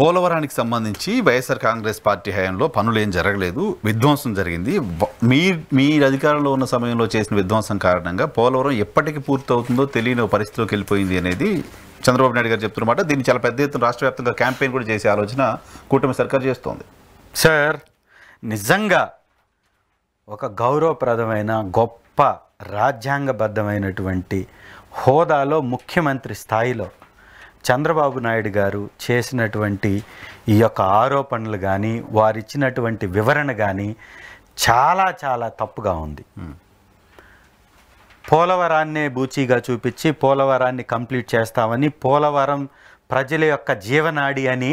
పోలవరానికి సంబంధించి వైఎస్ఆర్ కాంగ్రెస్ పార్టీ హయాంలో పనులు ఏం జరగలేదు, విధ్వంసం జరిగింది. మీ అధికారంలో ఉన్న సమయంలో చేసిన విధ్వంసం కారణంగా పోలవరం ఎప్పటికి పూర్తవుతుందో తెలియని పరిస్థితిలోకి వెళ్ళిపోయింది అనేది చంద్రబాబు నాయుడు గారు చెప్తున్నమాట. దీన్ని చాలా పెద్ద ఎత్తున రాష్ట్ర వ్యాప్తంగా క్యాంపెయిన్ కూడా చేసే ఆలోచన కూటమి సర్కార్ చేస్తోంది. సార్, నిజంగా ఒక గౌరవప్రదమైన గొప్ప రాజ్యాంగబద్ధమైనటువంటి హోదాలో ముఖ్యమంత్రి స్థాయిలో చంద్రబాబు నాయుడు గారు చేసినటువంటి ఈ యొక్క ఆరోపణలు కానీ వారిచ్చినటువంటి వివరణ కానీ చాలా చాలా తప్పుగా ఉంది. పోలవరాన్నే బూచీగా చూపించి పోలవరాన్ని కంప్లీట్ చేస్తామని, పోలవరం ప్రజల యొక్క జీవనాడి అని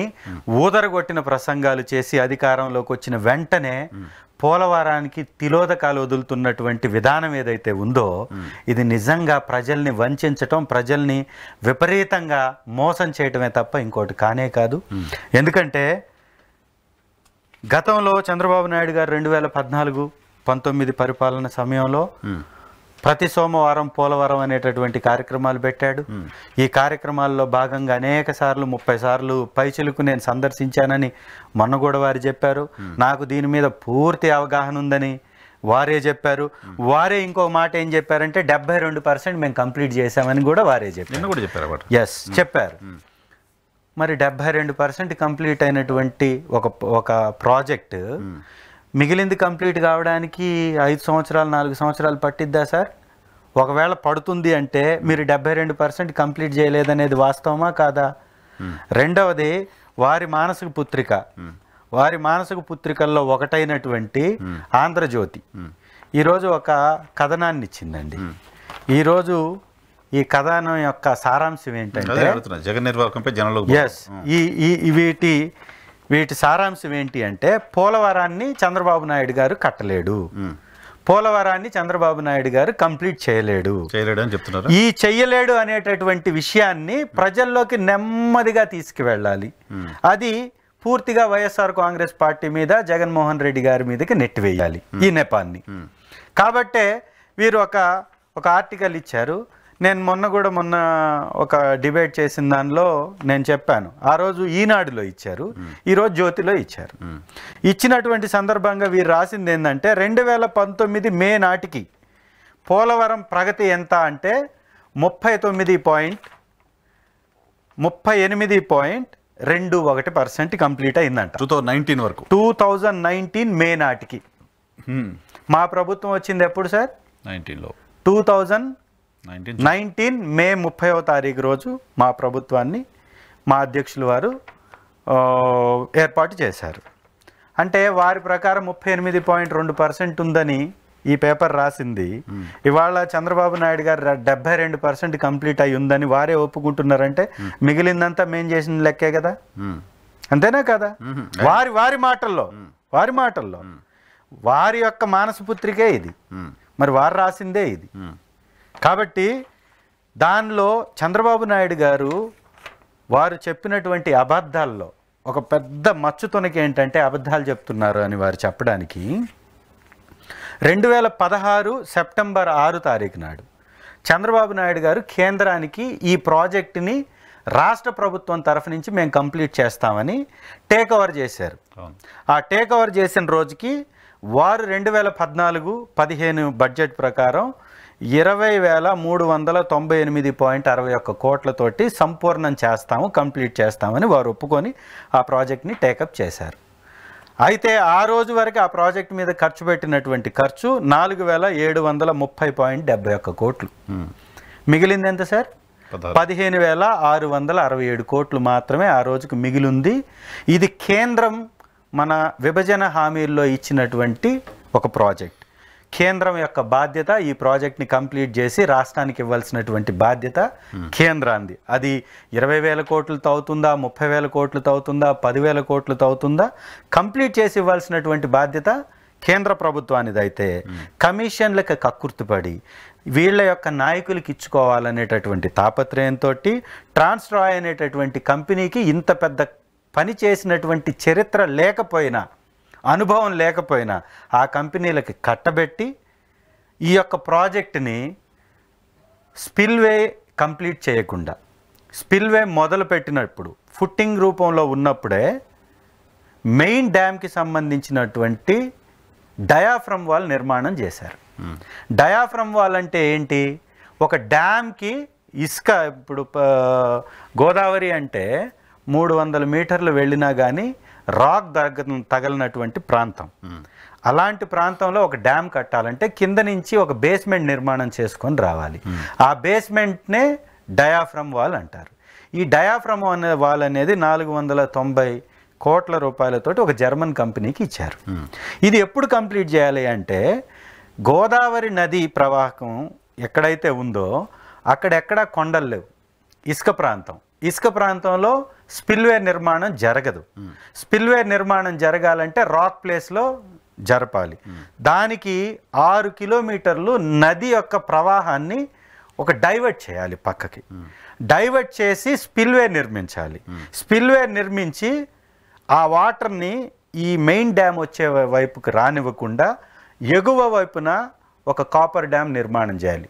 ఊదరగొట్టిన ప్రసంగాలు చేసి అధికారంలోకి వచ్చిన వెంటనే పోలవరానికి తిలోదకాలు వదులుతున్నటువంటి విధానం ఏదైతే ఉందో ఇది నిజంగా ప్రజల్ని వంచడం, ప్రజల్ని విపరీతంగా మోసం చేయటమే తప్ప ఇంకోటి కానే కాదు. ఎందుకంటే గతంలో చంద్రబాబు నాయుడు గారు 2014-19 పరిపాలన సమయంలో ప్రతి సోమవారం పోలవరం అనేటటువంటి కార్యక్రమాలు పెట్టాడు. ఈ కార్యక్రమాల్లో భాగంగా అనేక సార్లు 30 సార్లు పైచిలుకు నేను సందర్శించానని మొన్న కూడా వారు చెప్పారు. నాకు దీని మీద పూర్తి అవగాహన ఉందని వారే చెప్పారు. వారే ఇంకో మాట ఏం చెప్పారంటే 72% మేము కంప్లీట్ చేశామని కూడా వారే చెప్పారు. ఎస్, చెప్పారు. మరి 72% కంప్లీట్ అయినటువంటి ఒక ప్రాజెక్ట్ మిగిలింది కంప్లీట్ కావడానికి 5 సంవత్సరాలు 4 సంవత్సరాలు పట్టిద్దా సార్? ఒకవేళ పడుతుంది అంటే మీరు 72% కంప్లీట్ చేయలేదనేది వాస్తవమా కాదా? రెండవది వారి మానసిక పుత్రికల్లో ఒకటైనటువంటి ఆంధ్రజ్యోతి ఈరోజు ఒక కథనాన్ని ఇచ్చిందండి. ఈరోజు ఈ కథనం యొక్క సారాంశం ఏంటంటే జగన్ నిర్వాహకంపై జనంలో వీటి సారాంశం ఏంటి అంటే పోలవరాన్ని చంద్రబాబు నాయుడు గారు కట్టలేడు, పోలవరాన్ని చంద్రబాబు నాయుడు గారు కంప్లీట్ చేయలేడు అని చెప్తున్నారు. ఈ చెయ్యలేడు అనేటటువంటి విషయాన్ని ప్రజల్లోకి నెమ్మదిగా తీసుకువెళ్ళాలి. అది పూర్తిగా వైఎస్ఆర్ కాంగ్రెస్ పార్టీ మీద, జగన్మోహన్ రెడ్డి గారి మీదకి నెట్టివేయాలి ఈ నెపాన్ని. కాబట్టే వీరు ఒక ఆర్టికల్ ఇచ్చారు. నేను మొన్న ఒక డిబేట్ చేసిన దానిలో నేను చెప్పాను, ఆ రోజు ఈనాడులో ఇచ్చారు, ఈరోజు జ్యోతిలో ఇచ్చారు. ఇచ్చినటువంటి సందర్భంగా వీరు రాసింది ఏంటంటే 2019 మే నాటికి పోలవరం ప్రగతి ఎంత అంటే 38.21% కంప్లీట్ అయిందంట 2019 వరకు. 2019 మే నాటికి. మా ప్రభుత్వం వచ్చింది ఎప్పుడు సార్? 2019 మే 30వ తారీఖు రోజు మా ప్రభుత్వాన్ని మా అధ్యక్షులు వారు ఏర్పాటు చేశారు. అంటే వారి ప్రకారం 38.2% ఉందని ఈ పేపర్ రాసింది. ఇవాళ చంద్రబాబు నాయుడు గారు 72% కంప్లీట్ అయి ఉందని వారే ఒప్పుకుంటున్నారంటే మిగిలిందంతా మేం చేసిన లెక్కే కదా, అంతేనా కదా? వారి మాటల్లో వారి యొక్క మానసపుత్రికే ఇది, మరి వారు రాసిందే ఇది. కాబట్టి దానిలో చంద్రబాబు నాయుడు గారు వారు చెప్పినటువంటి అబద్ధాల్లో ఒక పెద్ద మచ్చుతొనకి ఏంటంటే అబద్ధాలు చెప్తున్నారు అని వారు చెప్పడానికి 2016 సెప్టెంబర్ 6 తారీఖు నాడు చంద్రబాబు నాయుడు గారు కేంద్రానికి ఈ ప్రాజెక్టుని రాష్ట్ర ప్రభుత్వం తరఫు నుంచి మేము కంప్లీట్ చేస్తామని టేక్ ఓవర్ చేశారు. ఆ టేక్ ఓవర్ చేసిన రోజుకి వారు 2014-15 బడ్జెట్ ప్రకారం 20,398.61 కోట్లతోటి సంపూర్ణం చేస్తాము, కంప్లీట్ చేస్తామని వారు ఒప్పుకొని ఆ ప్రాజెక్ట్ని టేకప్ చేశారు. అయితే ఆ రోజు వరకు ఆ ప్రాజెక్ట్ మీద ఖర్చు పెట్టినటువంటి ఖర్చు 4,730.71 కోట్లు. మిగిలింది ఎంత సార్? 15,667 కోట్లు మాత్రమే ఆ రోజుకు మిగిలింది. ఇది కేంద్రం మన విభజన హామీల్లో ఇచ్చినటువంటి ఒక ప్రాజెక్ట్. కేంద్రం యొక్క బాధ్యత ఈ ప్రాజెక్ట్ని కంప్లీట్ చేసి రాష్ట్రానికి ఇవ్వాల్సినటువంటి బాధ్యత కేంద్రాంది. అది 20,000 కోట్లతో అవుతుందా, 30,000 కోట్లతో అవుతుందా, 10,000 కోట్లతో అవుతుందా, కంప్లీట్ చేసి ఇవ్వాల్సినటువంటి బాధ్యత కేంద్ర ప్రభుత్వానిది. అయితే కమిషన్లకు కక్కుర్తిపడి వీళ్ళ యొక్క నాయకులకి ఇచ్చుకోవాలనేటటువంటి తాపత్రయంతో ట్రాన్స్ట్రాయ్ అనేటటువంటి కంపెనీకి ఇంత పెద్ద పని చేసినటువంటి చరిత్ర లేకపోయినా, అనుభవం లేకపోయినా ఆ కంపెనీలకి కట్టబెట్టి ఈ యొక్క ప్రాజెక్టుని స్పిల్వే కంప్లీట్ చేయకుండా, స్పిల్వే మొదలు పెట్టినప్పుడు ఫుట్టింగ్ రూపంలో ఉన్నప్పుడే మెయిన్ డ్యామ్కి సంబంధించినటువంటి డయాఫ్రమ్ వాల్ నిర్మాణం చేశారు. డయాఫ్రమ్ వాల్ అంటే ఏంటి? ఒక డ్యామ్కి ఇసుక, ఇప్పుడు గోదావరి అంటే 300 మీటర్లు వెళ్ళినా కానీ రాక్ తగలినటువంటి ప్రాంతం. అలాంటి ప్రాంతంలో ఒక డ్యామ్ కట్టాలంటే కింద నుంచి ఒక బేస్మెంట్ నిర్మాణం చేసుకొని రావాలి. ఆ బేస్మెంట్నే డయాఫ్రమ్ వాల్ అంటారు. ఈ డయాఫ్రమ్ వాల్ అనేది 490 కోట్ల రూపాయలతోటి ఒక జర్మన్ కంపెనీకి ఇచ్చారు. ఇది ఎప్పుడు కంప్లీట్ చేయాలి అంటే గోదావరి నది ప్రవాహం ఎక్కడైతే ఉందో అక్కడెక్కడ కొండలు లేవు, ఇసుక ప్రాంతంలో స్పిల్వే నిర్మాణం జరగదు. స్పిల్వే నిర్మాణం జరగాలంటే రాక్ ప్లేస్లో జరపాలి. దానికి 6 కిలోమీటర్లు నది యొక్క ప్రవాహాన్ని ఒక డైవర్ట్ చేయాలి, పక్కకి డైవర్ట్ చేసి స్పిల్వే నిర్మించాలి. స్పిల్వే నిర్మించి ఆ వాటర్ని ఈ మెయిన్ డ్యామ్ వచ్చే వైపుకి రానివ్వకుండా ఎగువ వైపున ఒక కాపర్ డ్యామ్ నిర్మాణం చేయాలి,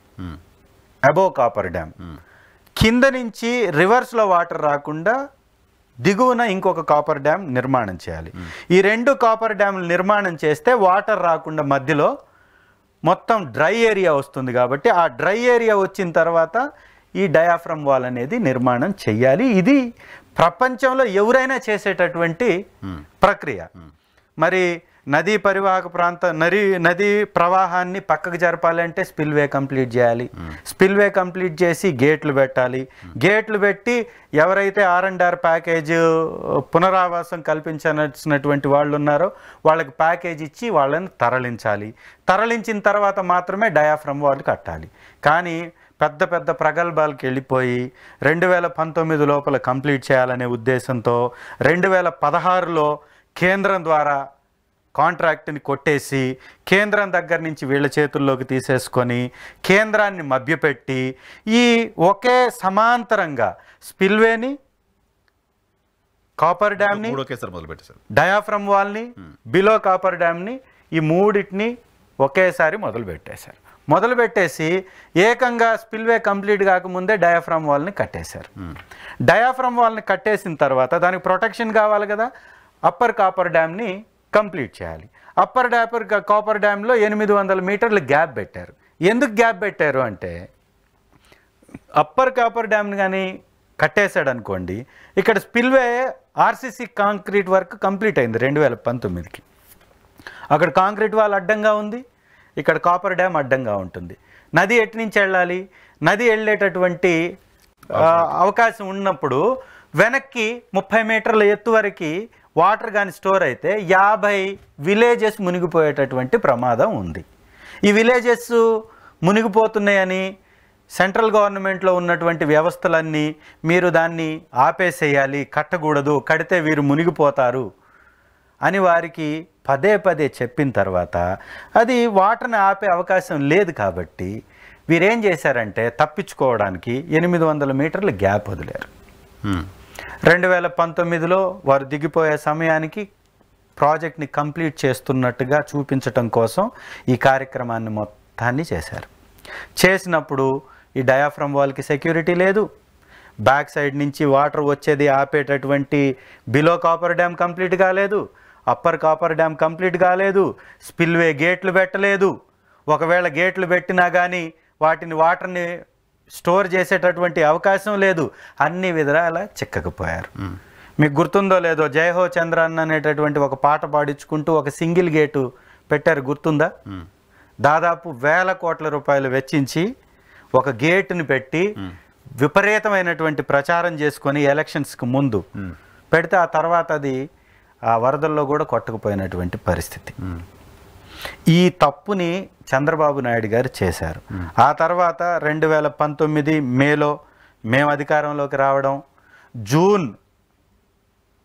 అబోవ్ కాపర్ డ్యామ్. కింద నుంచి రివర్స్లో వాటర్ రాకుండా దిగువన ఇంకొక కాపర్ డ్యామ్ నిర్మాణం చేయాలి. ఈ 2 కాపర్ డ్యామ్లు నిర్మాణం చేస్తే వాటర్ రాకుండా మధ్యలో మొత్తం డ్రై ఏరియా వస్తుంది. కాబట్టి ఆ డ్రై ఏరియా వచ్చిన తర్వాత ఈ డయాఫ్రమ్ వాల్ అనేది నిర్మాణం చెయ్యాలి. ఇది ప్రపంచంలో ఎవరైనా చేసేటటువంటి ప్రక్రియ. మరి నదీ పరివాహక నదీ ప్రవాహాన్ని పక్కకు జరపాలంటే స్పిల్వే కంప్లీట్ చేయాలి. స్పిల్వే కంప్లీట్ చేసి గేట్లు పెట్టాలి. గేట్లు పెట్టి ఎవరైతే R&R ప్యాకేజ్ పునరావాసం కల్పించాల్సినటువంటి వాళ్ళు ఉన్నారో వాళ్ళకి ప్యాకేజ్ ఇచ్చి వాళ్ళని తరలించాలి. తరలించిన తర్వాత మాత్రమే డయాఫ్రమ్ వాల్ కట్టాలి. కానీ పెద్ద పెద్ద ప్రగల్భాలకు వెళ్ళిపోయి 2019 లోపల కంప్లీట్ చేయాలనే ఉద్దేశంతో 2016లో కేంద్రం ద్వారా కాంట్రాక్ట్ని కొట్టేసి కేంద్రం దగ్గర నుంచి వీళ్ళ చేతుల్లోకి తీసేసుకొని కేంద్రాన్ని మభ్యపెట్టి ఈ ఒకే సమాంతరంగా స్పిల్వేని, కాపర్ డ్యామ్ని, డయాఫ్రమ్ వాల్ని, బిలో కాపర్ డ్యామ్ని, ఈ మూడింటిని ఒకేసారి మొదలుపెట్టేసి ఏకంగా స్పిల్వే కంప్లీట్ కాకముందే డయాఫ్రమ్ వాల్ని కట్టేశారు. డయాఫ్రమ్ వాల్ని కట్టేసిన తర్వాత దానికి ప్రొటెక్షన్ కావాలి కదా, అప్పర్ కాపర్ డ్యామ్ని కంప్లీట్ చేయాలి. అప్పర్ కాపర్ డ్యామ్లో 800 మీటర్లు గ్యాప్ పెట్టారు. ఎందుకు గ్యాప్ పెట్టారు అంటే అప్పర్ కాపర్ డ్యామ్ని కానీ కట్టేశాడు అనుకోండి, ఇక్కడ spillway RCC concrete work complete అయింది 2019కి. అక్కడ కాంక్రీట్ వాల్ అడ్డంగా ఉంది, ఇక్కడ కాపర్ డ్యామ్ అడ్డంగా ఉంటుంది. నది ఎటు నుంచి వెళ్ళాలి? నది వెళ్ళేటటువంటి అవకాశం ఉన్నప్పుడు వెనక్కి 30 మీటర్ల ఎత్తు వరకు వాటర్ కానీ స్టోర్ అయితే 50 విలేజెస్ మునిగిపోయేటటువంటి ప్రమాదం ఉంది. ఈ విలేజెస్ మునిగిపోతున్నాయని సెంట్రల్ గవర్నమెంట్లో ఉన్నటువంటి వ్యవస్థలన్నీ మీరు దాన్ని ఆపేసేయాలి, కట్టకూడదు, కడితే వీరు మునిగిపోతారు అని వారికి పదే చెప్పిన తర్వాత అది వాటర్ని ఆపే అవకాశం లేదు. కాబట్టి వీరేం చేశారంటే తప్పించుకోవడానికి 800 మీటర్ల గ్యాప్ వదిలారు. 2019లో వారు దిగిపోయే సమయానికి ప్రాజెక్ట్ని కంప్లీట్ చేస్తున్నట్టుగా చూపించటం కోసం ఈ కార్యక్రమాన్ని మొత్తాన్ని చేశారు. చేసినప్పుడు ఈ డయాఫ్రమ్ వాల్కి సెక్యూరిటీ లేదు, బ్యాక్ సైడ్ నుంచి వాటర్ వచ్చేది ఆపేటటువంటి బిలో కాపర్ డ్యామ్ కంప్లీట్ కాలేదు, అప్పర్ కాపర్ డ్యామ్ కంప్లీట్ కాలేదు, స్పిల్వే గేట్లు పెట్టలేదు. ఒకవేళ గేట్లు పెట్టినా కానీ వాటర్ని స్టోర్ చేసేటటువంటి అవకాశం లేదు. అన్ని విధాలా చిక్కకపోయారు. మీకు గుర్తుందో లేదో, జయహో చంద్రన్ అనేటటువంటి ఒక పాట పాడించుకుంటూ ఒక సింగిల్ గేటు పెట్టారు, గుర్తుందా? దాదాపు 1000 కోట్ల రూపాయలు వెచ్చించి ఒక గేటుని పెట్టి విపరీతమైనటువంటి ప్రచారం చేసుకొని ఎలక్షన్స్కి ముందు పెడితే ఆ తర్వాత అది ఆ వరదల్లో కూడా కొట్టుకుపోయినటువంటి పరిస్థితి. ఈ తప్పుని చంద్రబాబు నాయుడు గారు చేశారు. ఆ తర్వాత 2019 మేలో మేము అధికారంలోకి రావడం, జూన్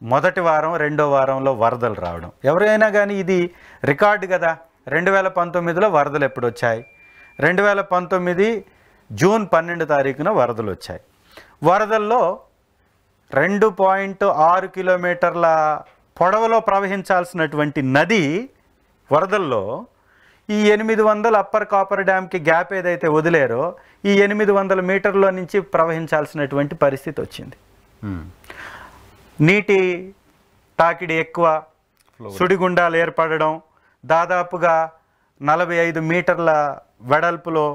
మొదటి వారం 2వ వారంలో వరదలు రావడం, ఎవరైనా కానీ ఇది రికార్డు కదా. 2019లో వరదలు ఎప్పుడు వచ్చాయి? 2019 జూన్ 12 తారీఖున వరదలు వచ్చాయి. వరదల్లో 2.6 కిలోమీటర్ల పొడవులో ప్రవహించాల్సినటువంటి నది వరదల్లో ఈ 800 అప్పర్ కాపర్ డ్యామ్కి గ్యాప్ ఏదైతే వదిలేరో ఈ 800 మీటర్లో నుంచి ప్రవహించాల్సినటువంటి పరిస్థితి వచ్చింది. నీటి తాకిడి ఎక్కువ, సుడిగుండాలు ఏర్పడడం, దాదాపుగా 45 మీటర్ల వెడల్పులో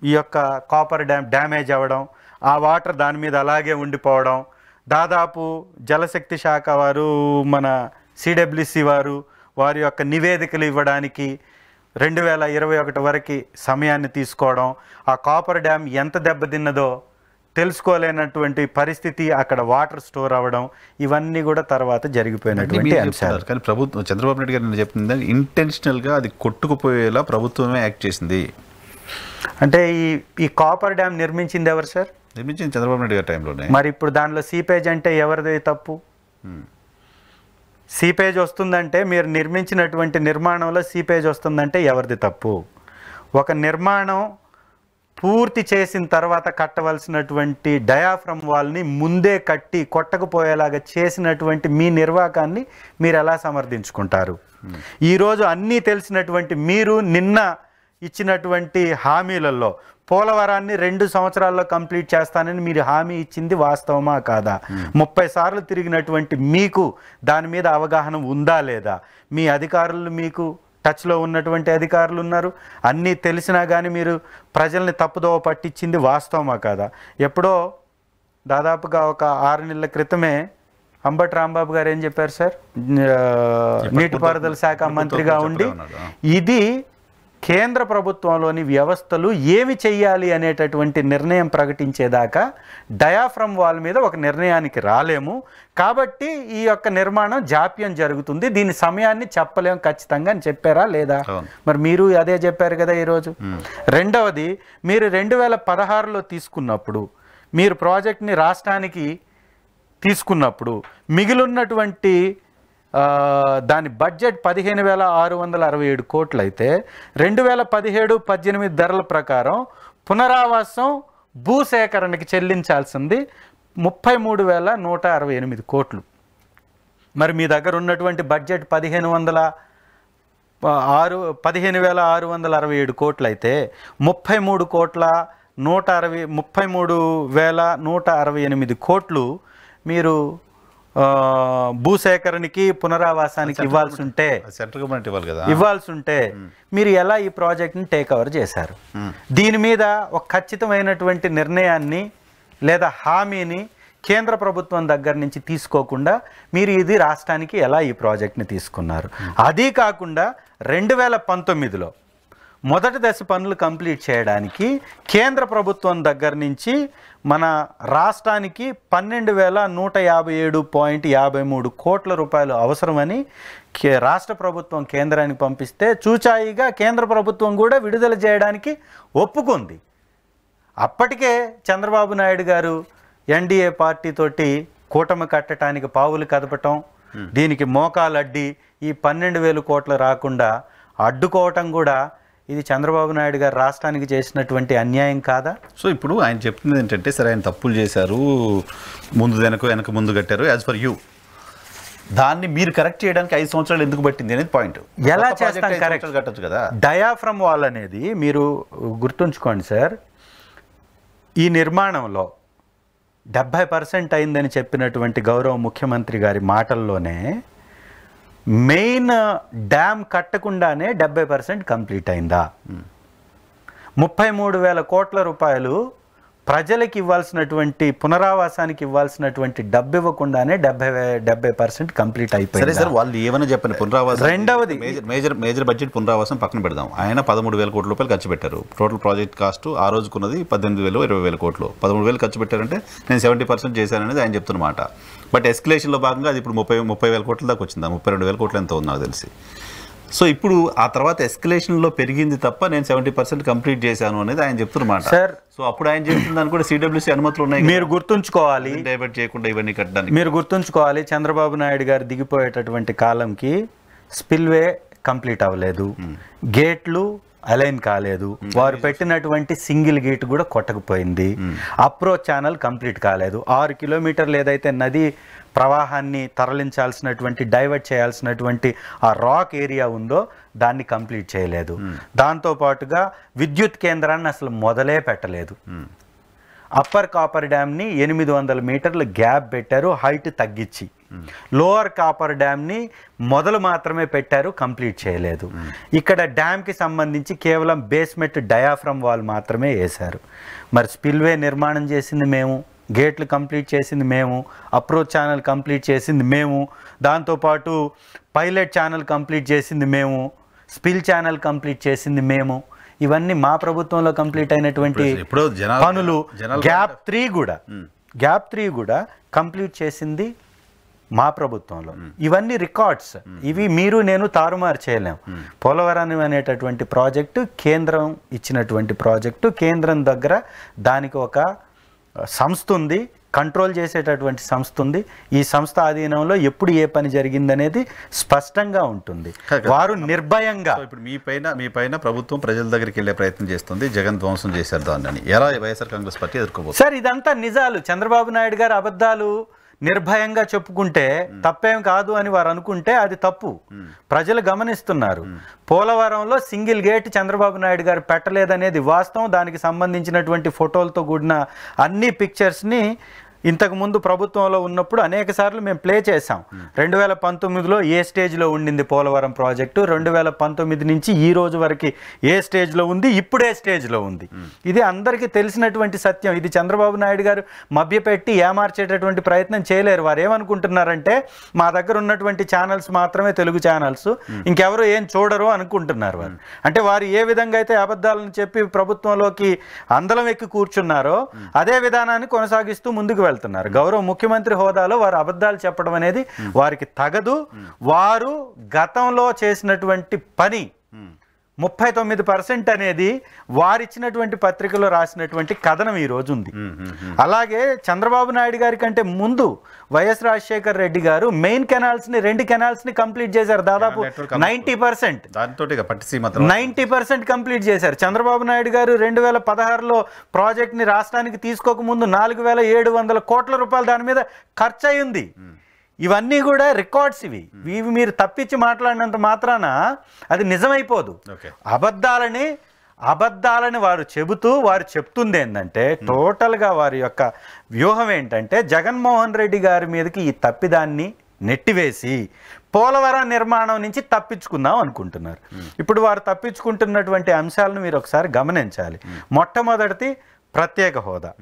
ఈ యొక్క కాపర్ డ్యామ్ డ్యామేజ్ అవ్వడం, ఆ వాటర్ దాని మీద అలాగే ఉండిపోవడం, దాదాపు జలశక్తి శాఖ వారు మన సిడబ్ల్యూసి వారి యొక్క నివేదికలు ఇవ్వడానికి 2021 వరకు సమయాన్ని తీసుకోవడం, ఆ కాపర్ డ్యామ్ ఎంత దెబ్బతిన్నదో తెలుసుకోలేనటువంటి పరిస్థితి, అక్కడ వాటర్ స్టోర్ అవ్వడం, ఇవన్నీ కూడా తర్వాత జరిగిపోయినటువంటి అంశాలు. కానీ ప్రభుత్వం చంద్రబాబు నాయుడు గారు చెప్పింది ఇంటెన్షనల్గా అది కొట్టుకుపోయేలా ప్రభుత్వమే యాక్ట్ చేసింది అంటే ఈ కాపర్ డ్యామ్ నిర్మించింది ఎవరు సార్? నిర్మించింది చంద్రబాబు నాయుడు గారి టైంలోనే. మరి ఇప్పుడు దానిలో సీపేజ్ అంటే ఎవరిది తప్పు? సీపేజ్ వస్తుందంటే మీరు నిర్మించినటువంటి నిర్మాణంలో సీపేజ్ వస్తుందంటే ఎవరిది తప్పు? ఒక నిర్మాణం పూర్తి చేసిన తర్వాత కట్టవలసినటువంటి డయాఫ్రమ్ వాల్ని ముందే కట్టి కొట్టకపోయేలాగా చేసినటువంటి మీ నిర్వాకాన్ని మీరు ఎలా సమర్థించుకుంటారు? ఈరోజు అన్నీ తెలిసినటువంటి మీరు నిన్న ఇచ్చినటువంటి హామీలలో పోలవరాన్ని 2 సంవత్సరాల్లో కంప్లీట్ చేస్తానని మీరు హామీ ఇచ్చింది వాస్తవమా కాదా? 30 సార్లు తిరిగినటువంటి మీకు దాని మీద అవగాహన ఉందా లేదా? మీ అధికారులు, మీకు టచ్లో ఉన్నటువంటి అధికారులు ఉన్నారు, అన్నీ తెలిసినా కానీ మీరు ప్రజల్ని తప్పుదోవ పట్టించింది వాస్తవమా కాదా? ఎప్పుడో దాదాపుగా ఒక 6 నెలల క్రితమే అంబటి రాంబాబు గారు ఏం చెప్పారు సార్? నీటిపారుదల శాఖ మంత్రిగా ఉండి ఇది కేంద్ర ప్రభుత్వంలోని వ్యవస్థలు ఏమి చెయ్యాలి అనేటటువంటి నిర్ణయం ప్రకటించేదాకా డయాఫ్రమ్ వాల్ మీద ఒక నిర్ణయానికి రాలేము, కాబట్టి ఈ యొక్క నిర్మాణం జాప్యం జరుగుతుంది, దీని సమయాన్ని చెప్పలేము ఖచ్చితంగా అని చెప్పారా లేదా? మరి మీరు అదే చెప్పారు కదా ఈరోజు. రెండవది, మీరు 2016లో తీసుకున్నప్పుడు, మీరు ప్రాజెక్ట్ని రాష్ట్రానికి తీసుకున్నప్పుడు మిగిలిన్నటువంటి దాని బడ్జెట్ 15,667 కోట్లు అయితే 2017-18 ధరల ప్రకారం పునరావాసం భూసేకరణకి చెల్లించాల్సింది 33,168 కోట్లు. మరి మీ దగ్గర ఉన్నటువంటి బడ్జెట్ 15,667 కోట్లు అయితే 33,168 కోట్లు మీరు భూసేకరణకి పునరావాసానికి ఇవ్వాల్సి ఉంటే మీరు ఎలా ఈ ప్రాజెక్ట్ని టేక్ ఓవర్ చేశారు? దీని మీద ఒక ఖచ్చితమైనటువంటి నిర్ణయాన్ని లేదా హామీని కేంద్ర ప్రభుత్వం దగ్గర నుంచి తీసుకోకుండా మీరు ఇది రాష్ట్రానికి ఎలా ఈ ప్రాజెక్ట్ని తీసుకున్నారు? అదీ కాకుండా 2019లో మొదటి దశ పనులు కంప్లీట్ చేయడానికి కేంద్ర ప్రభుత్వం దగ్గర నుంచి మన రాష్ట్రానికి 12,157.53 కోట్ల రూపాయలు అవసరమని రాష్ట్ర ప్రభుత్వం కేంద్రానికి పంపిస్తే చూచాయిగా కేంద్ర ప్రభుత్వం కూడా విడుదల చేయడానికి ఒప్పుకుంది. అప్పటికే చంద్రబాబు నాయుడు గారు ఎన్డీఏ పార్టీతోటి కూటమి కట్టడానికి పావులు కదపటం, దీనికి మోకాలడ్డి ఈ 12,000 కోట్లు రాకుండా అడ్డుకోవటం కూడా ఇది చంద్రబాబు నాయుడు గారు రాష్ట్రానికి చేసినటువంటి అన్యాయం కాదా? సో ఇప్పుడు ఆయన చెప్తుంది ఏంటంటే, సరే ఆయన తప్పులు చేశారు, వెనక ముందు కట్టారు, యాజ్ ఫర్ యూ దాన్ని మీరు కరెక్ట్ చేయడానికి 5 సంవత్సరాలు ఎందుకు పట్టింది అనేది పాయింట్. ఎలా చేస్తాం? కరెక్ట్ కట్టచ్చు కదా. డయాఫ్రమ్ వాల్ అనేది మీరు గుర్తుంచుకోండి సార్, ఈ నిర్మాణంలో 70% అయిందని చెప్పినటువంటి గౌరవ ముఖ్యమంత్రి గారి మాటల్లోనే మెయిన్ డ్యామ్ కట్టకుండానే 70% కంప్లీట్ అయిందా? 33,000 కోట్ల రూపాయలు ప్రజలకు ఇవ్వాల్సినటువంటి పునరావాసానికి ఇవ్వాల్సినటువంటి డబ్బు ఇవ్వకుండానే 70% కంప్లీట్ అయిపోయింది. సరే సార్, వాళ్ళు ఏమైనా చెప్పండి, పునరావాసం. రెండవది, మేజర్ బడ్జెట్ పునరావాసం పక్కన పెడదాం. ఆయన 13,000 కోట్ల రూపాయలు ఖర్చు పెట్టారు. టోటల్ ప్రాజెక్ట్ కాస్ట్ ఆ రోజుకున్నది 18,000-20,000 కోట్లు. 13,000 ఖర్చు పెట్టారంటే నేను 70% చేశాననేది ఆయన చెప్తున్నమాట. బట్ ఎస్కలేషన్లో భాగంగా అది ఇప్పుడు 30,000 కోట్ల దాకా వచ్చిందా? 32,000 కోట్లు ఎంత ఉంది నాకు తెలిసి. సో ఇప్పుడు ఆ తర్వాత ఎస్కలేషన్లో పెరిగింది తప్ప నేను 70% కంప్లీట్ చేశాను అనేది ఆయన చెప్తున్నమాట సార్. సో అప్పుడు ఆయన చెప్తుందని కూడా సిడబ్ల్యూసీ అనుమతులు ఉన్నాయి, మీరు గుర్తుంచుకోవాలి. డైవర్ట్ చేయకుండా ఇవన్నీ కట్టడానికి మీరు గుర్తుంచుకోవాలి, చంద్రబాబు నాయుడు గారు దిగిపోయేటటువంటి కాలంకి స్పిల్వే కంప్లీట్ అవ్వలేదు, గేట్లు అలైన్ కాలేదు, వారు పెట్టినటువంటి సింగిల్ గేట్ కూడా కొట్టకపోయింది, అప్రోచ్ ఛానల్ కంప్లీట్ కాలేదు, 6 కిలోమీటర్లు ఏదైతే నది ప్రవాహాన్ని తరలించాల్సినటువంటి డైవర్ట్ చేయాల్సినటువంటి ఆ రాక్ ఏరియా ఉందో దాన్ని కంప్లీట్ చేయలేదు. దాంతోపాటుగా విద్యుత్ కేంద్రాన్ని అసలు మొదలే పెట్టలేదు. అప్పర్ కాపర్ డ్యామ్ని 800 మీటర్లు గ్యాప్ పెట్టారు హైట్ తగ్గించి. లోవర్ కాపర్ డ్యామ్ని మొదలు మాత్రమే పెట్టారు, కంప్లీట్ చేయలేదు. ఇక్కడ డ్యామ్కి సంబంధించి కేవలం బేస్మెంట్ డయాఫ్రమ్ వాల్ మాత్రమే వేశారు. మరి స్పిల్వే నిర్మాణం చేసింది మేము, గేట్లు కంప్లీట్ చేసింది మేము, అప్రోచ్ ఛానల్ కంప్లీట్ చేసింది మేము, దాంతోపాటు పైలట్ ఛానల్ కంప్లీట్ చేసింది మేము, స్పిల్ ఛానల్ కంప్లీట్ చేసింది మేము. ఇవన్నీ మా ప్రభుత్వంలో కంప్లీట్ అయినటువంటి పనులు. గ్యాప్ 3 కూడా కంప్లీట్ చేసింది మా ప్రభుత్వంలో. ఇవన్నీ రికార్డ్స్. ఇవి మీరు నేను తారుమారు చేయలేం. పోలవరం అనేటటువంటి ప్రాజెక్టు కేంద్రం ఇచ్చినటువంటి ప్రాజెక్టు. కేంద్రం దగ్గర దానికి ఒక సంస్థ ఉంది, కంట్రోల్ చేసేటటువంటి సంస్థ ఉంది. ఈ సంస్థ ఆధీనంలో ఎప్పుడు ఏ పని జరిగిందనేది స్పష్టంగా ఉంటుంది. వారు నిర్భయంగా ఇప్పుడు మీ పైన ప్రభుత్వం ప్రజల దగ్గరికి వెళ్ళే ప్రయత్నం చేస్తుంది, జగన్ ధ్వంసం చేశారు దాన్ని ఎలా వైఎస్ఆర్ కాంగ్రెస్ పార్టీ ఎదుర్కోబోతుంది? సార్ ఇదంతా నిజాలు. చంద్రబాబు నాయుడు గారు అబద్ధాలు నిర్భయంగా చెప్పుకుంటే తప్పేం కాదు అని వారు అనుకుంటే అది తప్పు. ప్రజలు గమనిస్తున్నారు. పోలవరంలో సింగిల్ గేట్ చంద్రబాబు నాయుడు గారు పెట్టలేదనేది వాస్తవం. దానికి సంబంధించినటువంటి ఫోటోలతో కూడిన అన్ని పిక్చర్స్ని ఇంతకు ముందు ప్రభుత్వంలో ఉన్నప్పుడు అనేక సార్లు మేము ప్లే చేసాం. 2019లో ఏ స్టేజ్లో ఉండింది పోలవరం ప్రాజెక్టు, 2019 నుంచి ఈ రోజు వరకు ఏ స్టేజ్లో ఉంది, ఇప్పుడు ఏ స్టేజ్లో ఉంది. ఇది అందరికీ తెలిసినటువంటి సత్యం. ఇది చంద్రబాబు నాయుడు గారు మభ్యపెట్టి ఏమార్చేటటువంటి ప్రయత్నం చేయలేరు. వారు ఏమనుకుంటున్నారంటే మా దగ్గర ఉన్నటువంటి ఛానల్స్ మాత్రమే తెలుగు ఛానల్స్, ఇంకెవరు ఏం చూడరు అనుకుంటున్నారు వారు. అంటే వారు ఏ విధంగా అయితే అబద్ధాలను చెప్పి ప్రభుత్వంలోకి అందలం ఎక్కి కూర్చున్నారో అదే విధానాన్ని కొనసాగిస్తూ ముందుకు వెళ్తున్నారు. గౌరవ ముఖ్యమంత్రి హోదాలో వారు అబద్ధాలు చెప్పడం అనేది వారికి తగదు. వారు గతంలో చేసినటువంటి పని 39% అనేది వారిచ్చినటువంటి పత్రికలో రాసినటువంటి కథనం ఈ రోజు ఉంది. అలాగే చంద్రబాబు నాయుడు గారి కంటే ముందు వైఎస్ రాజశేఖర్ రెడ్డి గారు మెయిన్ కెనాల్స్ ని 2 కెనాల్స్ ని కంప్లీట్ చేశారు. దాదాపు 90% కంప్లీట్ చేశారు. చంద్రబాబు నాయుడు గారు 2016లో ప్రాజెక్ట్ ని రాష్ట్రానికి తీసుకోక ముందు 4700 కోట్ల రూపాయలు దాని మీద ఖర్చు అయ్యింది. ఇవన్నీ కూడా రికార్డ్స్. ఇవి మీరు తప్పించి మాట్లాడినంత మాత్రాన అది నిజమైపోదు. అబద్ధాలని వారు చెప్తుంది ఏంటంటే టోటల్గా వారి యొక్క వ్యూహం ఏంటంటే జగన్మోహన్ రెడ్డి గారి మీదకి ఈ తప్పిదాన్ని నెట్టివేసి పోలవరం నిర్మాణం నుంచి తప్పించుకుందాం అనుకుంటున్నారు. ఇప్పుడు వారు తప్పించుకుంటున్నటువంటి అంశాలను మీరు ఒకసారి గమనించాలి. మొట్టమొదటిది ప్రత్యేక హోదా.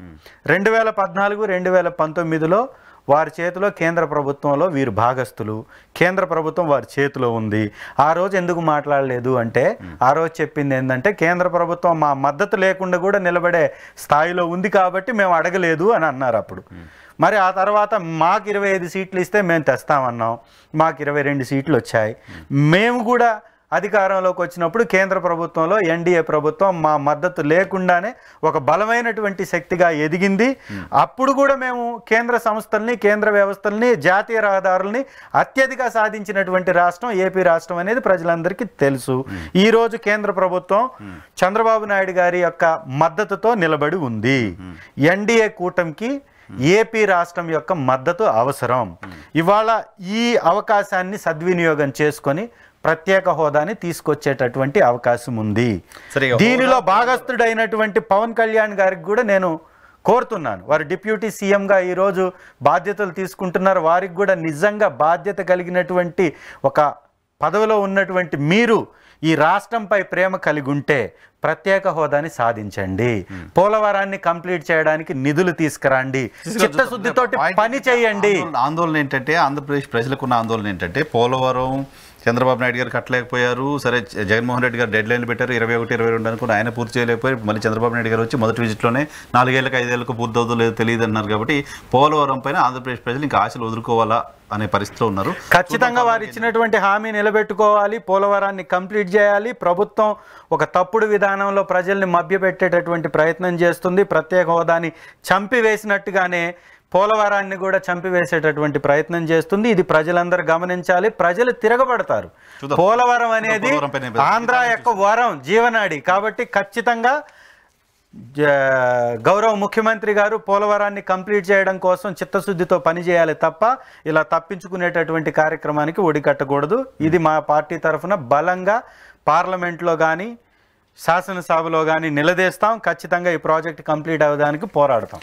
2014-2019లో వారి చేతిలో కేంద్ర ప్రభుత్వంలో వీరు భాగస్తులు. కేంద్ర ప్రభుత్వం వారి చేతిలో ఉంది. ఆ రోజు ఎందుకు మాట్లాడలేదు అంటే ఆ రోజు చెప్పింది ఏంటంటే కేంద్ర ప్రభుత్వం మా మద్దతు లేకుండా కూడా నిలబడే స్థాయిలో ఉంది కాబట్టి మేము అడగలేదు అని అన్నారు అప్పుడు. మరి ఆ తర్వాత మాకు 25 సీట్లు ఇస్తే మేము తెస్తామన్నాం. మాకు 22 సీట్లు వచ్చాయి. మేము కూడా అధికారంలోకి వచ్చినప్పుడు కేంద్ర ప్రభుత్వంలో ఎన్డీఏ ప్రభుత్వం మా మద్దతు లేకుండానే ఒక బలమైనటువంటి శక్తిగా ఎదిగింది. అప్పుడు కూడా మేము కేంద్ర సంస్థల్ని, కేంద్ర వ్యవస్థల్ని, జాతీయ రహదారుల్ని అత్యధిక సాధించినటువంటి రాష్ట్రం ఏపీ రాష్ట్రం అనేది ప్రజలందరికీ తెలుసు. ఈరోజు కేంద్ర ప్రభుత్వం చంద్రబాబు నాయుడు గారి యొక్క మద్దతుతో నిలబడి ఉంది. ఎన్డీఏ కూటమికి ఏపీ రాష్ట్రం యొక్క మద్దతు అవసరం. ఇవాళ ఈ అవకాశాన్ని సద్వినియోగం చేసుకొని ప్రత్యేక హోదాని తీసుకొచ్చేటటువంటి అవకాశం ఉంది. దీనిలో భాగస్థుడైనటువంటి పవన్ కళ్యాణ్ గారికి కూడా నేను కోరుతున్నాను. వారు డిప్యూటీ సీఎంగా ఈరోజు బాధ్యతలు తీసుకుంటున్నారు. వారికి కూడా నిజంగా బాధ్యత కలిగినటువంటి ఒక పదవిలో ఉన్నటువంటి మీరు ఈ రాష్ట్రంపై ప్రేమ కలిగి ఉంటే ప్రత్యేక హోదాని సాధించండి. పోలవరాన్ని కంప్లీట్ చేయడానికి నిధులు తీసుకురండి. చిత్తశుద్ధితోటి పని చేయండి. ఆందోళన ఏంటంటే ఆంధ్రప్రదేశ్ ప్రజలకున్న ఆందోళన ఏంటంటే పోలవరం చంద్రబాబు నాయుడు గారు కట్టలేకపోయారు. సరే జగన్మోహన్ రెడ్డి గారు డెడ్ లైన్ పెట్టారు 21-22 అనుకుని ఆయన పూర్తి చేయలేకపోయారు. మళ్ళీ చంద్రబాబు నాయుడు గారు వచ్చి మొదటి విజిట్లోనే 4 ఏళ్ళకి 5 ఏళ్ళకు పూర్తి అవుతుందో లేదో తెలియదు అన్నారు. కాబట్టి పోలవరం పైన ఆంధ్రప్రదేశ్ ప్రజలు ఇంకా ఆశలు వదులుకోవాలా అనే పరిస్థితిలో ఉన్నారు. ఖచ్చితంగా వారు ఇచ్చినటువంటి హామీ నిలబెట్టుకోవాలి. పోలవరాన్ని కంప్లీట్ చేయాలి. ప్రభుత్వం ఒక తప్పుడు విధానంలో ప్రజల్ని మభ్యపెట్టేటటువంటి ప్రయత్నం చేస్తుంది. ప్రత్యేక హోదాని చంపివేసినట్టుగానే పోలవరాన్ని కూడా చంపివేసేటటువంటి ప్రయత్నం చేస్తుంది. ఇది ప్రజలందరూ గమనించాలి. ప్రజలు తిరగబడతారు. పోలవరం అనేది ఆంధ్ర యొక్క వరం, జీవనాడి. కాబట్టి ఖచ్చితంగా గౌరవ ముఖ్యమంత్రి గారు పోలవరాన్ని కంప్లీట్ చేయడం కోసం చిత్తశుద్ధితో పనిచేయాలి తప్ప ఇలా తప్పించుకునేటటువంటి కార్యక్రమానికి ఒడికట్టకూడదు. ఇది మా పార్టీ తరఫున బలంగా పార్లమెంట్లో కానీ శాసనసభలో కానీ నిలదీస్తాం. ఖచ్చితంగా ఈ ప్రాజెక్ట్ కంప్లీట్ అవ్వడానికి పోరాడతాం.